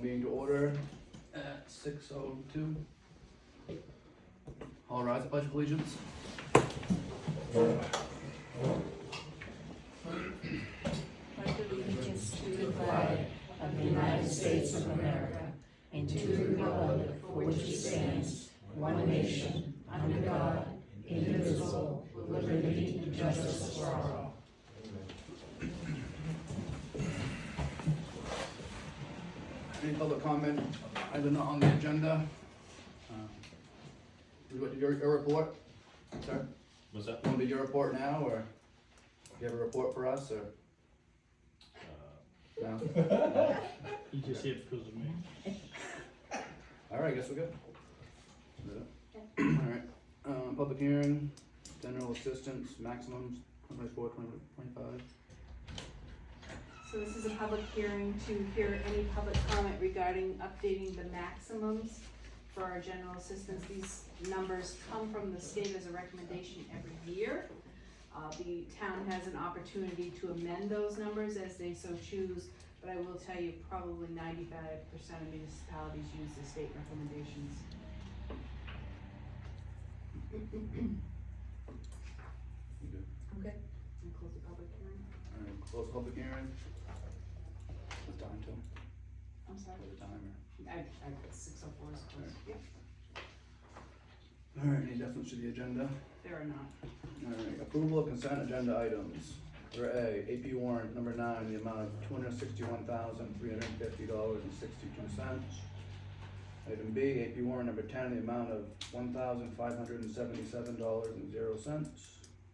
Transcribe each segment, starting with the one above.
meeting to order at 6:02. All rise, pledge of allegiance. Pledge allegiance to the flag of the United States of America and to the republic for which it stands, one nation, under God, indivisible, with liberty and justice for all. Any public comment, either not on the agenda? Your report? Sir? What's that? Want to do your report now, or do you have a report for us, or? No? You just see it because of me. All right, I guess we're good. All right, public hearing, general assistance, maximums, 24, 25. So this is a public hearing to hear any public comment regarding updating the maximums for our general assistance. These numbers come from the state as a recommendation every year. The town has an opportunity to amend those numbers as they so choose, but I will tell you probably 95% of municipalities use the state recommendations. You good? Okay. And close the public hearing. All right, close public hearing. What time till? I'm sorry. For the timer. I 6:04 is close. Yep, All right, any adjustments to the agenda? there are not. All right, approval of consent agenda items. Letter A, AP warrant number 9, the amount of $261,350.62. Item B, AP warrant number 10, the amount of $1,577.00.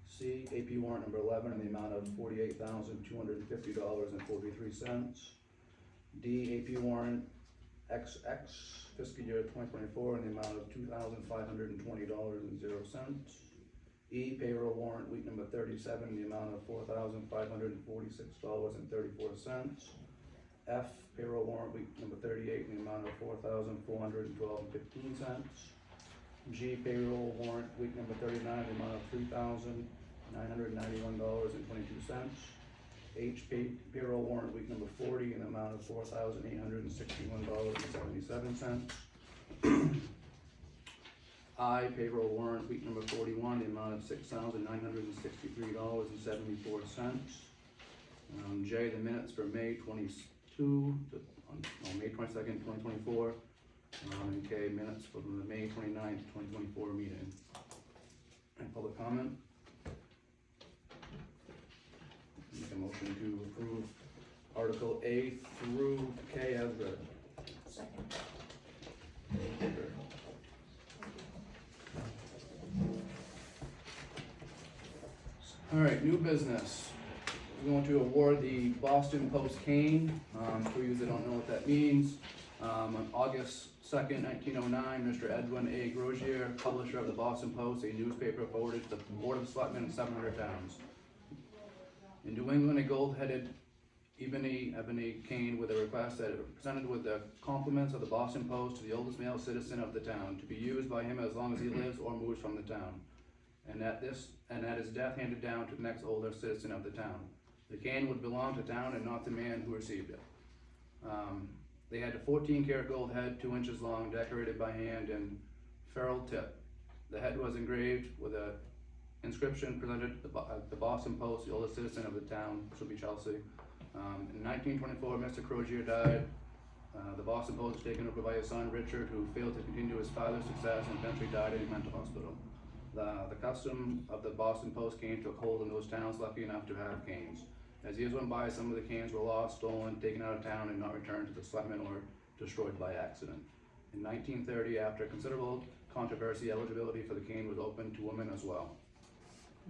C, AP warrant number 11, in the amount of $48,250.43. D, AP warrant XX fiscal year 2024, in the amount of $2,520.00. E, payroll warrant week number 37, in the amount of $4,546.34. F, payroll warrant week number 38, in the amount of $4,412.15. G, payroll warrant week number 39, in the amount of $3,991.22. H, payroll warrant week number 40, in the amount of $4,861.77. I, payroll warrant week number 41, the amount of $6,963.74. J, the minutes for May 22nd, 2024. And K, minutes for the May 29th, 2024 meeting. Any public comment? Make a motion to approve Article A through K as read. Second. All right, new business. We're going to award the Boston Post cane. For you that don't know what that means, on August 2nd, 1909, Mr. Edwin A. Grozier, publisher of the Boston Post, a newspaper forwarded to the Board of Selectmen in 700 towns. In New England, a gold-headed ebony cane with a request that it presented with the compliments of the Boston Post to the oldest male citizen of the town, to be used by him as long as he lives or moves from the town, and at his death handed down to the next older citizen of the town. The cane would belong to town and not the man who received it. They had a 14-karat gold head, 2 inches long, decorated by hand, and ferrule tip. The head was engraved with a inscription presented to the Boston Post, the oldest citizen of the town, which would be Chelsea. In 1924, Mr. Crozier died. The Boston Post was taken over by his son, Richard, who failed to continue his father's success and eventually died in a mental hospital. The custom of the Boston Post cane took hold in those towns lucky enough to have canes. As years went by, some of the canes were lost, stolen, taken out of town, and not returned to the selectmen or destroyed by accident. In 1930, after considerable controversy, eligibility for the cane was open to women as well.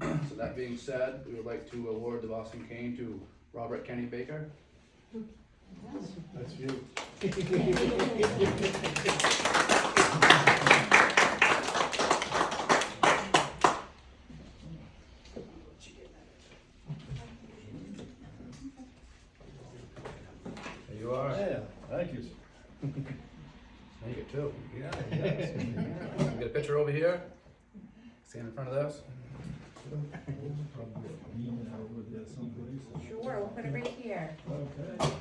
So that being said, we would like to award the Boston cane to Robert Kenny Baker. That's you. There you are. Yeah, thank you. Make it too. Yeah, yes. Get a picture over here. Stand in front of this. Sure, we'll put it right here. Okay.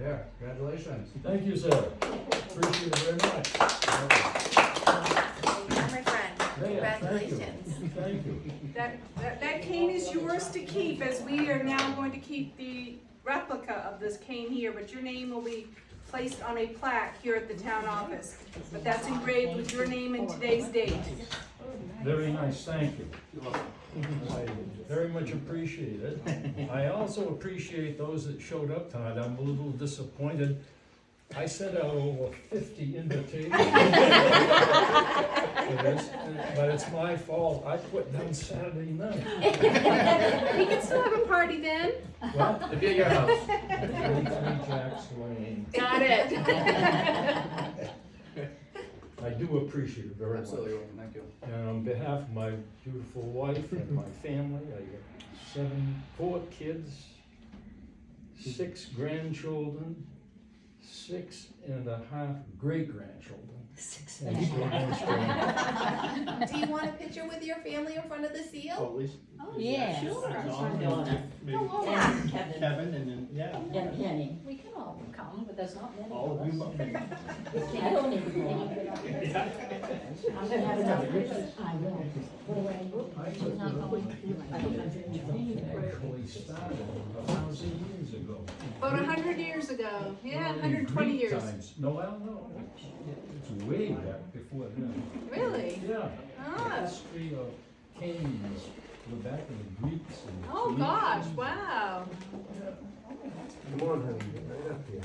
Yeah, congratulations. Thank you, sir. Appreciate it very much. My friend, Yeah, thank you. congratulations. Thank you. That cane is yours to keep, as we are now going to keep the replica of this cane here, but your name will be placed on a plaque here at the town office. But that's engraved with your name and today's date. Very nice, thank you. I very much appreciate it. I also appreciate those that showed up tonight. I'm a little disappointed. I sent out over 50 invitations for this, but it's my fault. I put down Saturday night. We can still have a party then. Well, It'd be at your house. 43 Jack's Lane. Got it. I do appreciate it very much. Absolutely, welcome, thank you. And on behalf of my beautiful wife and my family, I got 4 kids, 6 grandchildren, 6.5 great-grandchildren. And still going strong. Do you want a picture with your family in front of the Oh, seal? at least. Yeah. Sure. Maybe Yeah. Kevin and then, yeah. And Penny. We can all come, but there's not many All of of us. you. but me. I don't need to go. I'm gonna have enough pictures. I will. What do I do? I'm not going to. I don't have any. Actually started 1,000 years ago. About 100 years ago, yeah, 120 Greek years. times. No, well, no, it's way back before then. Really? Yeah. Ah. The history of canes, go back to the Greeks and. Oh, gosh, wow. Come on, honey, get right up here.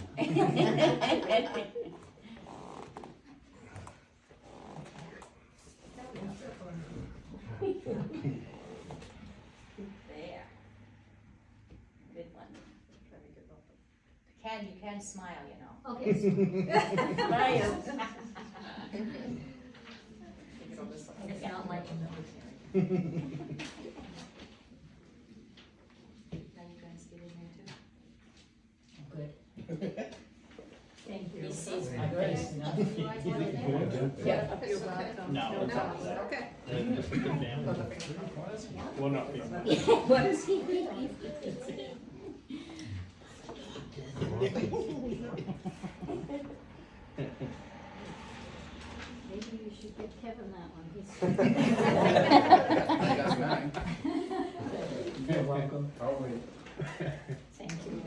There. Good one. You can smile, you know. Okay. Smile. It's not like a military. Now you guys get in there too? Good. Thank you. He sees my face now. You guys want it there? Yeah. You're welcome. No, it's not that. Okay. Just a good family. Well, not me. What is he? Maybe you should give Kevin that one. I got mine. You're welcome. I'll wait. Thank you.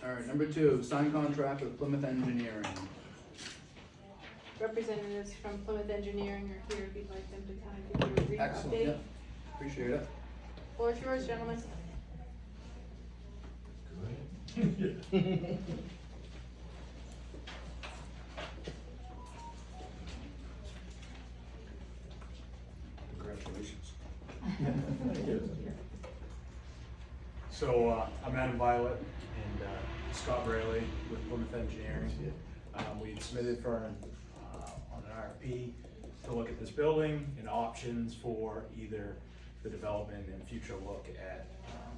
All right, number 2, sign contract with Plymouth Engineering. Representatives from Plymouth Engineering are here if you'd like them to kind of give you a brief Excellent, update. yeah, appreciate it. Floor is yours, gentlemen. Congratulations. So, I'm Adam Violet and Scott Brayley with Plymouth Engineering. We had submitted for on an RFP to look at this building and options for either the development and future look at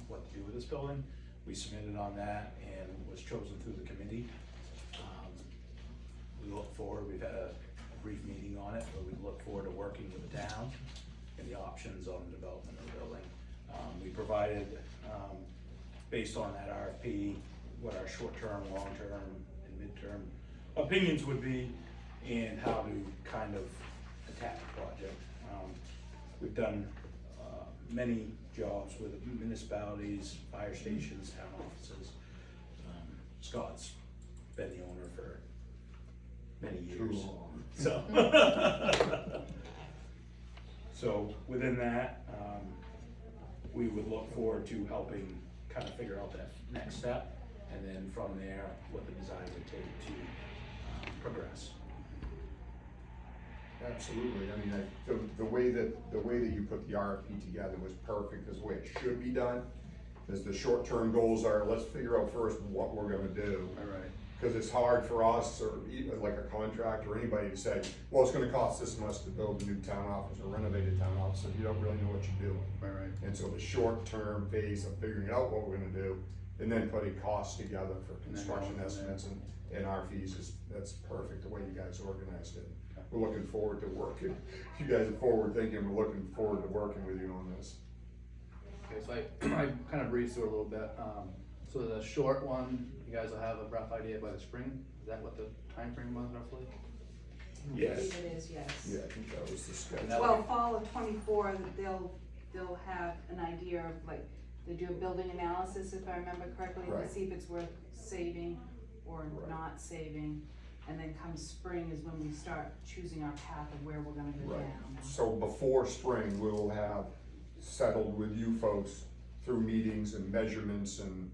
what to do with this building. We submitted on that and was chosen through the committee. We look forward, we've had a brief meeting on it, but we look forward to working with the town and the options on the development of the building. We provided, based on that RFP, what our short-term, long-term, and mid-term opinions would be and how to kind of attack the project. We've done many jobs with municipalities, fire stations, town offices. Scott's been the owner for many years. So within that, we would look forward to helping kind of figure out that next step, and then from there, what the design would take to progress. Absolutely, I mean, the way that you put the RFP together was perfect, is the way it should be done. As the short-term goals are, let's figure out first what we're gonna do. All right. Cause it's hard for us, or even like a contractor or anybody to say, well, it's gonna cost this much to build a new town office or renovate a town office, if you don't really know what you're doing. Right. And so the short-term phase of figuring out what we're gonna do, and then putting costs together for And then construction going from there. estimates and our fees that's perfect, the way you guys organized it. we're looking forward to working. You guys are forward thinking, we're looking forward to working with you on this. Okay, so I kind of breezed through a little bit, so the short one, you guys will have a rough idea by the spring, is that what the time frame was roughly? Yes. It is, yes. Yeah, I think that was the schedule. That Well, would- fall of '24, they'll have an idea of, like, they do a building analysis, if I remember correctly, to Right. see if it's worth saving or Right. not saving. And then come spring is when we start choosing our path of where we're gonna go Right. down. So before spring, we will have settled with you folks through meetings and measurements and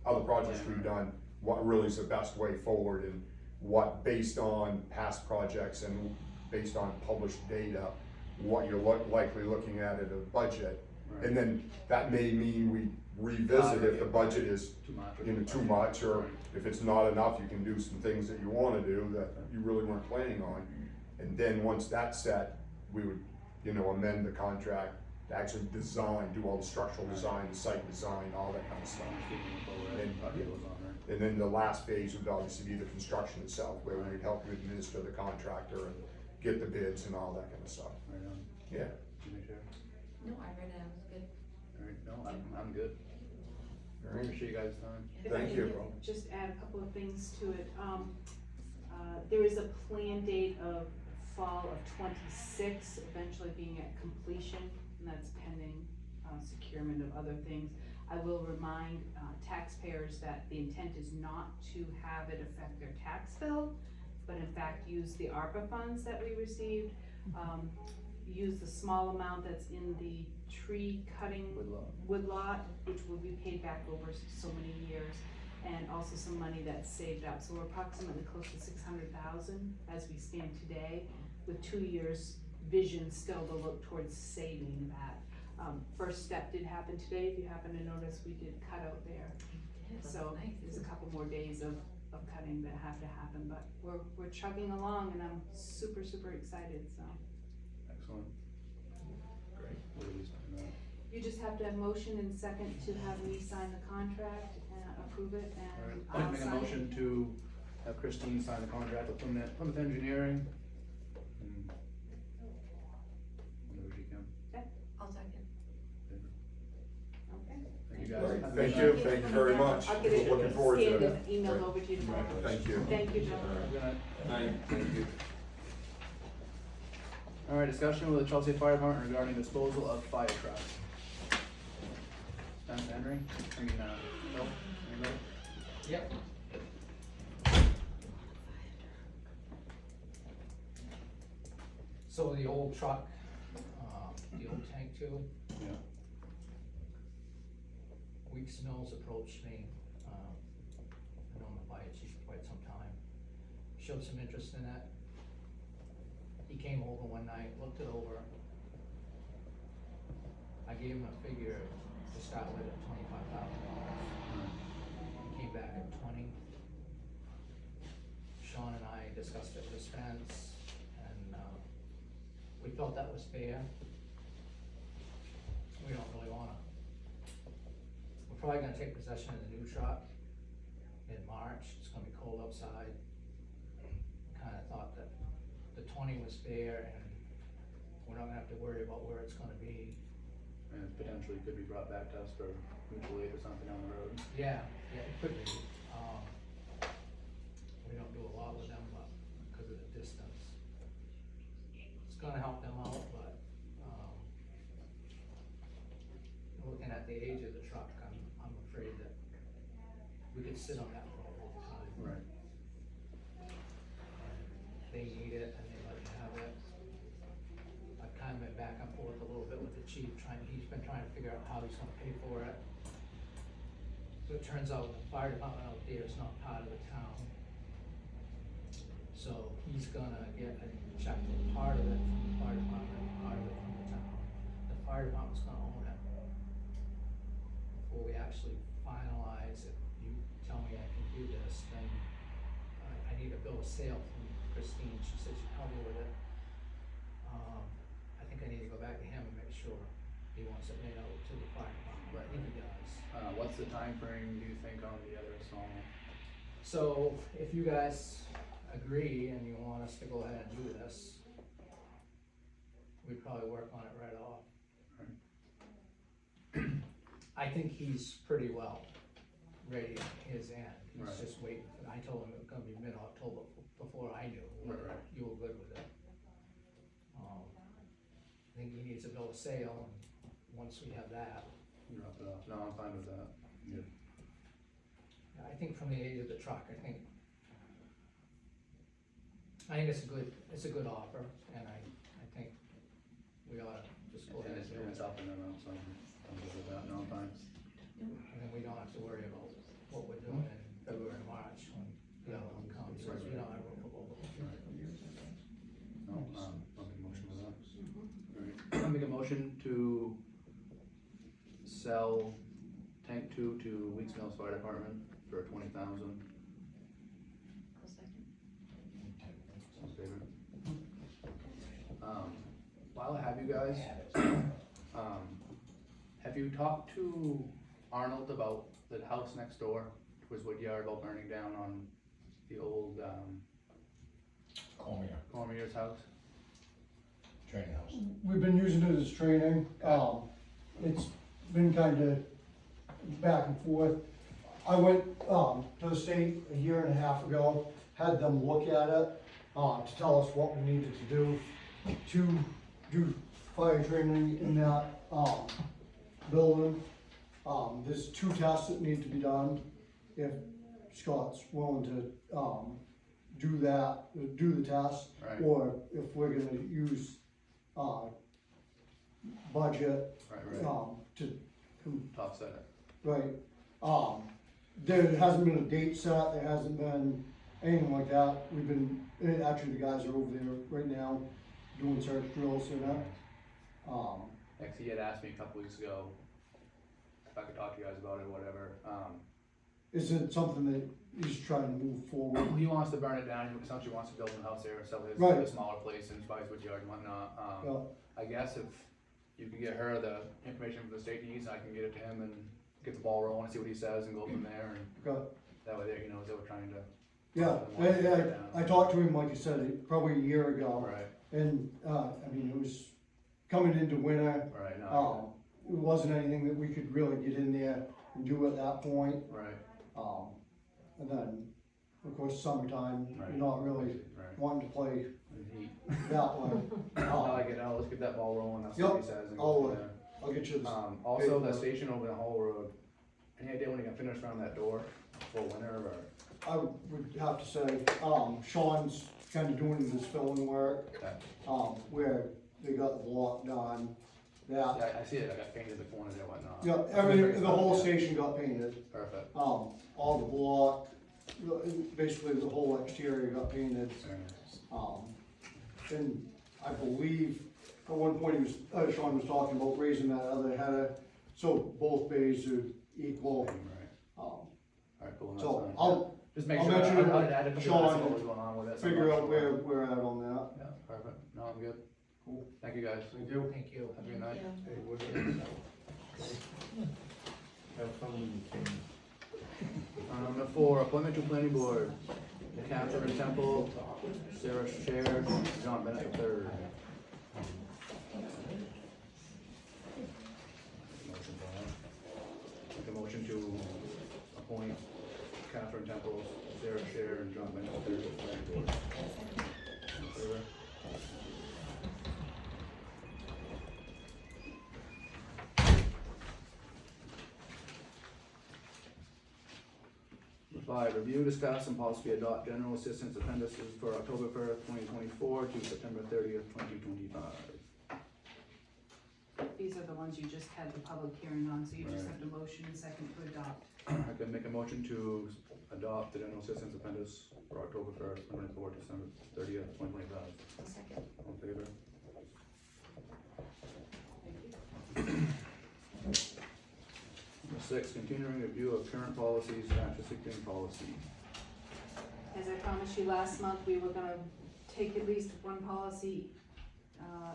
other projects we've done, what really is the best way forward and what, based on past projects and based on published data, what you're likely looking at a budget. Right. And then that may mean we revisit if the budget is, Too much. or you know, too too much, or if it's not enough, you can do some things that you wanna do that you really weren't planning on. And then once that's set, we would, you know, amend the contract to actually design, do all the structural design, the site design, all that kind of stuff. And then the last phase would obviously be the construction itself, where we'd help you administer the contractor and get the bids and all that kind of stuff. Right on. Yeah. You make sure? No, I read it, it was good. Alright, no, I'm good. All right. Appreciate you guys' time. If I Thank can you. just add a couple of things to it, there is a planned date of fall of '26, eventually being at completion, and that's pending, securement of other things. I will remind, taxpayers that the intent is not to have it affect their tax bill, but in fact use the ARPA funds that we received, use the small amount that's in the tree cutting woodlot, which will be paid back over so many years, and also some money that's saved up. So we're approximately close to 600,000 as we stand today, with 2 years vision still to look towards saving that. First step did happen today, if you happen to notice, we did cut out there. So there's a couple more days of cutting that have to happen, but we're chugging along and I'm super, super excited, so. Excellent. Great. What do we sign now? You just have to have motion and second to have me sign the contract and approve it, Alright, and I'd like I'll to make a sign it. motion to have Christine sign the contract with Plymouth Engineering. And whenever she can. I'll second. Okay. Thank you All guys. right, Have a thank good you, night. thank you very much. I'll get it Looking forward to scanned it. and emailed over to you tomorrow. Thank you. Thank you, gentlemen. Good night. Thank you. Alright, discussion with the Chelsea Fire Department regarding disposal of fire trucks. Spencer Henry, Bill, anybody? Yep. So the old truck, the old tank too, Yeah. Weeks Mills approached me, I've known the fire chief for quite some time, showed some interest in it. He came over one night, looked it over. I gave him a figure to start with at $25,000. He came back at 20. Sean and I discussed it with Spence, and, we felt that was fair. We don't really wanna. We're probably gonna take possession of the new truck in March, it's gonna be cold outside. Kinda thought that the 20 was fair, and we're not gonna have to worry about where it's gonna be. And potentially could be brought back to us for mutual aid or something down the road. Yeah, it could be. We don't do a lot with them, but because of the distance. It's gonna help them out, but, looking at the age of the truck, I'm afraid that we could sit on that for a long time. Right. They need it and they let you have it. I've kind of been back and forth a little bit with the chief, he's been trying to figure out how he's gonna pay for it. So it turns out the fire department out there is not part of the town. So he's gonna get a check for part of it from the fire department, part of it from the town. The fire department's gonna own it. Before we actually finalize, if you tell me I can do this, then I need a bill of sale from Christine, she said she'd help me with it. I think I need to go back to him and make sure he wants it made out to the fire department, I think he does. What's the time frame do you think on the other installment? So if you guys, agree and you want us to go ahead and do this, we'd probably work on it right off. I think he's pretty well ready at his end, Right. he's just waiting, I told him it was gonna be mid-October before I knew. Right. You were good with it. I think he needs a bill of sale, and once we have that, Drop it off. No, I'm fine with that. I think from the age of the truck, I think it's a good offer, and I think we ought to just go ahead And and do it's it. up and then up, so I'm good with that. No, I'm fine. And then we don't have to worry about what we're doing in February, March, when the other one comes, because we don't have room for both of them. No, I'll make a motion with that. Alright, I'll make a motion to sell tank 2 to Weeks Mills Fire Department for $20,000. All in favor? While I have you guys, have you talked to Arnold about the house next door, was Woodyard, about burning down on the old, Cormier's house? Training house. We've been using it as training, it's been kinda back and forth. I went, to the state a year and a half ago, had them look at it, to tell us what we needed to do fire training in that, building. There's 2 tests that need to be done, if Scott's willing to, do the test. Right. Or if we're gonna use, budget, Right, to, top set it. right, there hasn't been a date set, there hasn't been anything like that. We've been, actually, the guys are over there right now doing search drills in it. Actually, he had asked me a couple weeks ago if I could talk to you guys about it or whatever. Is it something that he's trying to move forward? He wants to burn it down, he essentially wants to build a house there, sell his, Right. a smaller place in Spice Woodyard and whatnot. Yeah. I guess if you could get her the information from the state needs, I can get it to him and get the ball rolling, see what he says and go from there, and Okay. that way there, he knows that we're trying to. Yeah, I talked to him, like you said, probably a year ago, Right, and, I mean, it was coming into winter. right, no, It wasn't anything that we could really get in there and do at that point. right, And then, of course, summertime, right. you're not really Right. wanting to play And he, that way. no, I get it, let's get that ball rolling, that's what he says, and go from there. I'll get you this. Also, the station over the Hall Road, any idea when you can finish around that door for winter, or? I would have to say, Sean's kinda doing this filling work, Okay. where they got the block done, that, Yeah, I see it, I got painted the corner there, whatnot. yeah, everything, the whole station got painted. Perfect. All the block, basically the whole exterior got painted. Very nice. And I believe, at one point he was, Sean was talking about raising that other header, so both bays are equal. Right. Alright, cool, that's So fine. I'll Just make I'll sure, mention it I'd with add it to Sean what was going on with it. so I'm figure not out sure. where we're at on that. Yeah, perfect, no, I'm good. Cool. Thank you guys. Thank you. Thank you. Have a good night. Hey, what do you- Have fun when you can. Number 4, appointment to planning board, Catherine Temple, Sarah Sher, John Bennett III. Make a motion to appoint Catherine Temple, Sarah Sher, and John Bennett III to the planning board. All in favor? Number 5, review, discuss, and possibly adopt general assistance appendices for October 1st, 2024 to September 30th, 2025. These are the ones you just had the public hearing on, so you just Right. have to motion and second to adopt. I can make a motion to adopt the general assistance appendix for October 1st, 2024 to December 30th, 2025. Second. All in favor? Number 6, continuing review of current policies, after 16 policy. As I promised you last month, we were gonna take at least one policy,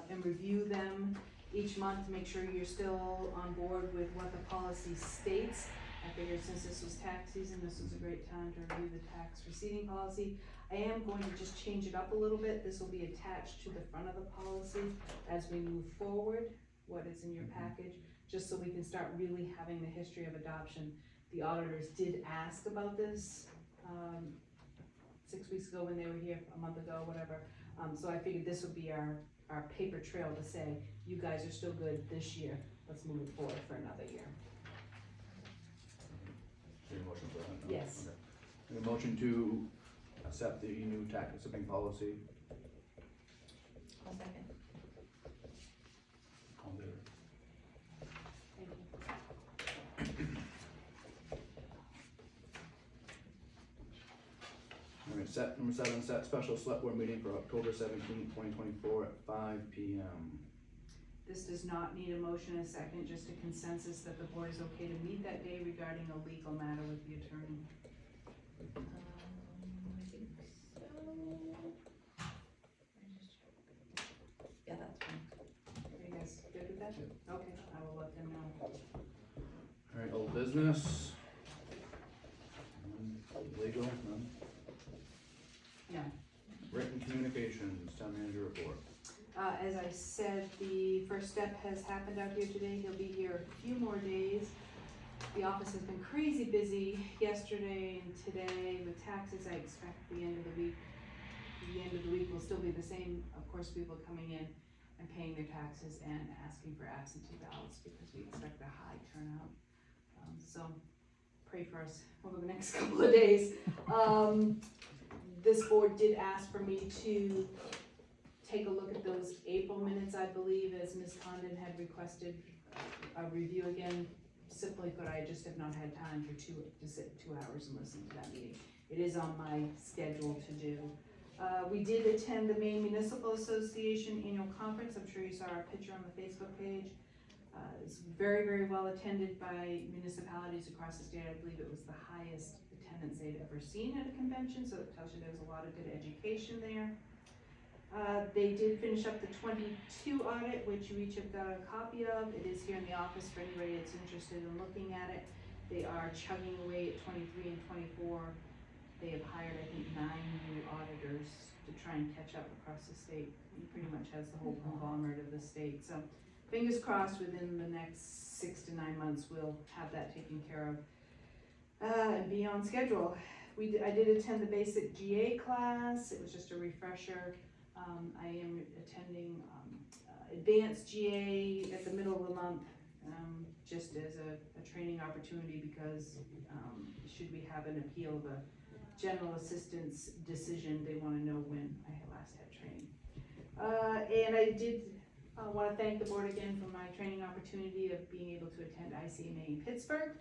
and review them each month to make sure you're still on board with what the policy states. I figured since this was tax season, this was a great time to review the tax receiving policy. I am going to just change it up a little bit. This will be attached to the front of the policy as we move forward, what is in your package, just so we can start really having the history of adoption. The auditors did ask about this, 6 weeks ago when they were here, a month ago, whatever. So I figured this would be our paper trail to say, you guys are still good this year, let's move it forward for another year. Any motion for that? No? Yes. Okay. A motion to accept the new tax accepting policy. I'll second. All in favor? Thank you. All right, number 7, set special select board meeting for October 17th, 2024 at 5 p.m. This does not need a motion and a second, just a consensus that the board is okay to meet that day regarding a legal matter with the attorney. I think so. Yeah, that's fine. Are you guys good with that? Okay, I will let them know. All right, old business. Legal, none. No. Written communications, town manager report. As I said, the first step has happened out here today. He'll be here a few more days. The office has been crazy busy yesterday and today with taxes. I expect the end of the week will still be the same. Of course, people coming in and paying their taxes and asking for absentee ballots because we expect a high turnout. So pray for us over the next couple of days. This board did ask for me to take a look at those April minutes, I believe, as Ms. Condon had requested a review again. Simply put, I just have not had time to sit 2 hours and listen to that meeting. It is on my schedule to do. We did attend the Maine Municipal Association annual conference. I'm sure you saw our picture on the Facebook page. It's very, very well attended by municipalities across the state. I believe it was the highest attendance they'd ever seen at a convention, so it tells you there was a lot of good education there. They did finish up the 22 audit, which you each have got a copy of. It is here in the office for anybody that's interested in looking at it. They are chugging away at 23 and 24. They have hired, I think, 9 new auditors to try and catch up across the state. He pretty much has the whole conglomerate of the state. So fingers crossed within the next 6 to 9 months we'll have that taken care of and be on schedule. I did attend the basic GA class. It was just a refresher. I am attending advanced GA at the middle of the month, just as a training opportunity because should we have an appeal of a general assistance decision, they want to know when I last had training. And I did want to thank the board again for my training opportunity of being able to attend ICMA in Pittsburgh.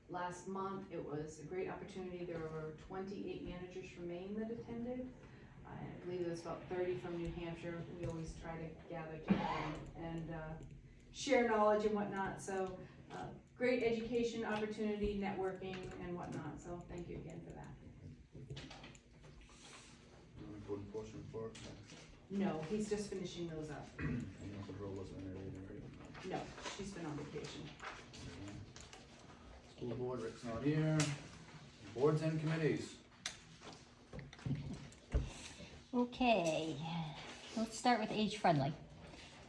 Last month, it was a great opportunity. There were 28 managers from Maine that attended. I believe there was about 30 from New Hampshire. We always try to gather together and share knowledge and whatnot. So great education opportunity, networking and whatnot. So thank you again for that. Code enforcement report. No, he's just finishing those up. Animal control wasn't in there either, right? No, she's been on vacation. School board, Rick's not here. Boards and committees. Okay, let's start with age friendly.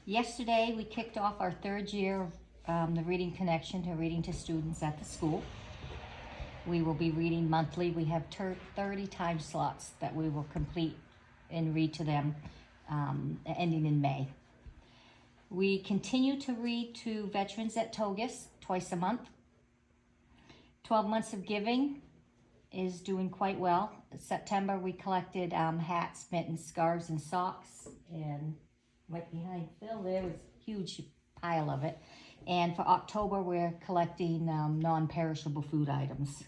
Yesterday, we kicked off our 3rd year of the Reading Connection to reading to students at the school. We will be reading monthly. We have 30 time slots that we will complete and read to them, ending in May. We continue to read to veterans at Togus twice a month. 12 Months of Giving is doing quite well. In September, we collected hats, mittens, scarves, and socks. And right behind Phil, there was a huge pile of it. And for October, we're collecting non-perishable food items.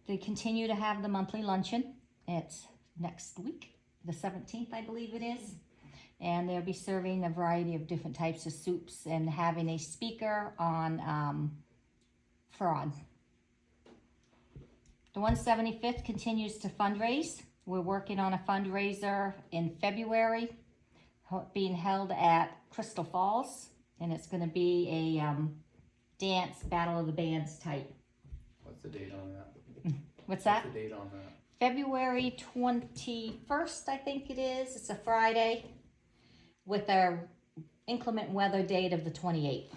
They continue to have the monthly luncheon. It's next week, the 17th, I believe it is. And they'll be serving a variety of different types of soups and having a speaker on fraud. The 175th continues to fundraise. We're working on a fundraiser in February, being held at Crystal Falls, and it's going to be a dance battle of the bands type. What's the date on that? What's that? What's the date on that? February 21st, I think it is. It's a Friday with our inclement weather date of the 28th.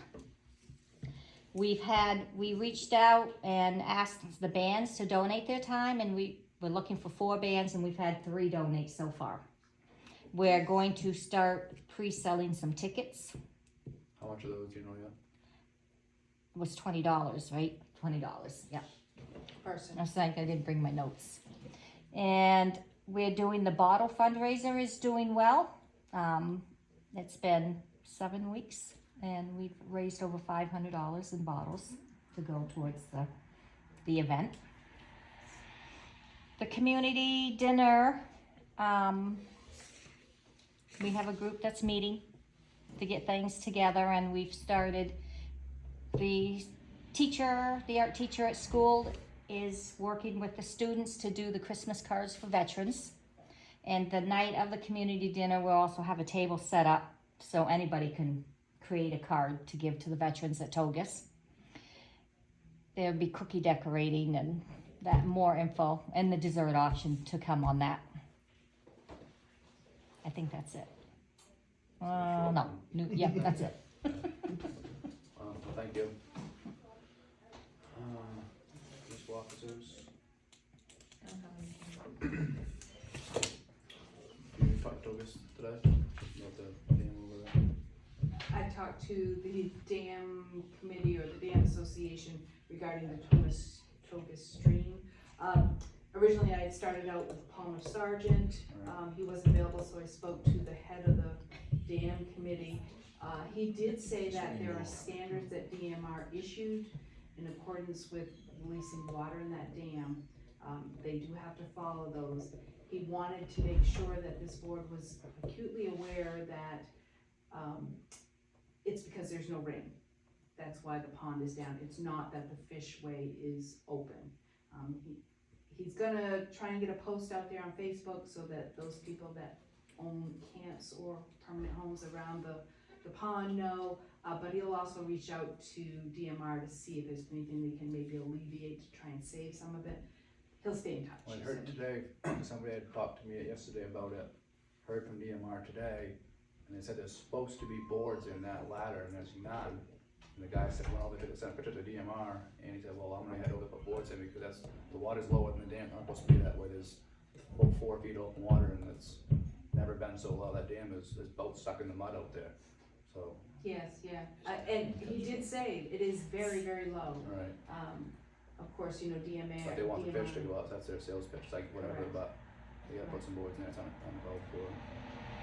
We reached out and asked the bands to donate their time, and we're looking for 4 bands, and we've had 3 donate so far. We're going to start pre-selling some tickets. How much of those do you know yet? It was $20, right? $20, yeah. Person. I was like, I didn't bring my notes. And we're doing the bottle fundraiser is doing well. It's been 7 weeks, and we've raised over $500 in bottles to go towards the event. The community dinner, we have a group that's meeting to get things together, and we've started. The art teacher at school is working with the students to do the Christmas cards for veterans. And the night of the community dinner, we'll also have a table set up so anybody can create a card to give to the veterans at Togus. There'll be cookie decorating and that, more info, and the dessert option to come on that. I think that's it. No, yeah, that's it. Well, thank you. Municipal officers. You talked to us today about the dam over there? I talked to the dam committee or the dam association regarding the Togus stream. Originally I had started out with Palmer Sargent. He wasn't available, so I spoke to the head of the dam committee. He did say that there are standards that DMR issued in accordance with releasing water in that dam. They do have to follow those. He wanted to make sure that this board was acutely aware that it's because there's no rain. That's why the pond is down. It's not that the fishway is open. He's gonna try and get a post out there on Facebook so that those people that own camps or permanent homes around the pond know, but he'll also reach out to DMR to see if there's anything they can maybe alleviate to try and save some of it. He'll stay in touch. Well, I he heard said. today, somebody had talked to me yesterday about it, heard from DMR today, and they said there's supposed to be boards in that ladder, and there's none. And the guy said, well, they sent a picture to DMR, and he said, well, I'm gonna head over to put boards in, because the water's lower than the dam, not supposed to be that way, there's about 4 feet open water, and it's never been so low, that dam is, there's boats stuck in the mud out there, so. Yes, yeah, and he did say it is very, very low. Right. Of course, you know, DMR. But they want the fish to go out, that's their sales pitch, like whatever, Correct. but they gotta put some boards in there, it's uncalled for.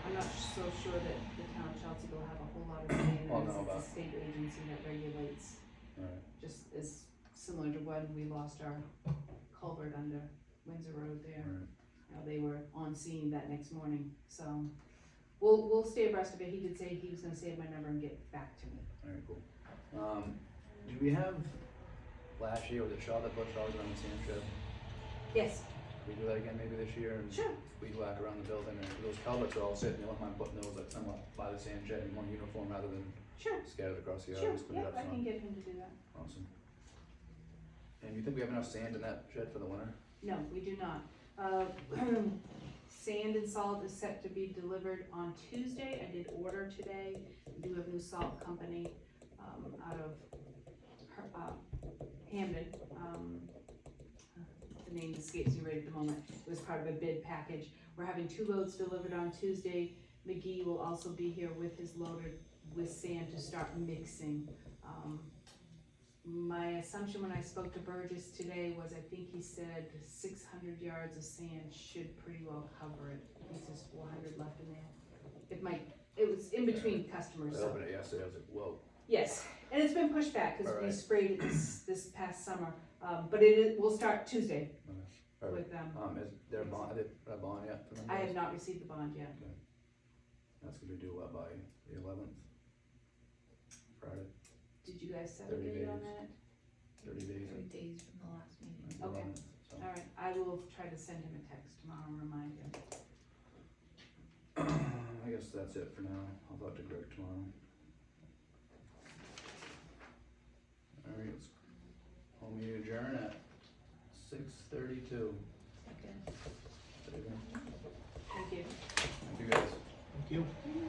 I'm not so sure that the town of Chelsea will have a whole lot of say in Well, this. no, It's but- a state agency that regulates, Right. just as similar to when we lost our culvert under Windsor Road there. Right. You know, they were on scene that next morning, so we'll stay abreast of it. He did say he was gonna save my number and get back to me. Alright, cool. Did we have, last year, was it Charlotte Bush always on the sand shed? Yes, Can we do that again maybe this year? And sure, weed whack around the building, and those culverts are all sitting, you don't mind putting those like somewhat by the sand shed in one uniform rather than sure, scattered across the sure, yard, just clean yeah, it up I can some. get him to do that. Awesome. And you think we have enough sand in that shed for the winter? No, we do not. Sand and salt is set to be delivered on Tuesday. I did order today. We do have a new salt company, out of Hamden. The name escapes me right at the moment. It was part of a bid package. We're having 2 loads delivered on Tuesday. McGee will also be here with his loader with sand to start mixing. My assumption when I spoke to Burgess today was, I think he said 600 yards of sand should pretty well cover it. He says 400 left in there. It was in between customers, I so. opened it yesterday, I was like, whoa. Yes, and it's been pushed back because we Alright. sprayed it this past summer, but we'll start Tuesday Alright. with them. Is there a bond, are they a bond yet for them I guys? have not received the bond yet. That's gonna be due what, by the 11th? Friday, Did you guys set a 30 date on days. that? 30 days. 3 days from the last meeting. the Okay. 11th, so. Alright, I will try to send him a text tomorrow and remind him. I guess that's it for now. I'll talk to Greg tomorrow. adjourn at 6:32. Okay, There you go. thank you. Thank you guys. Thank you.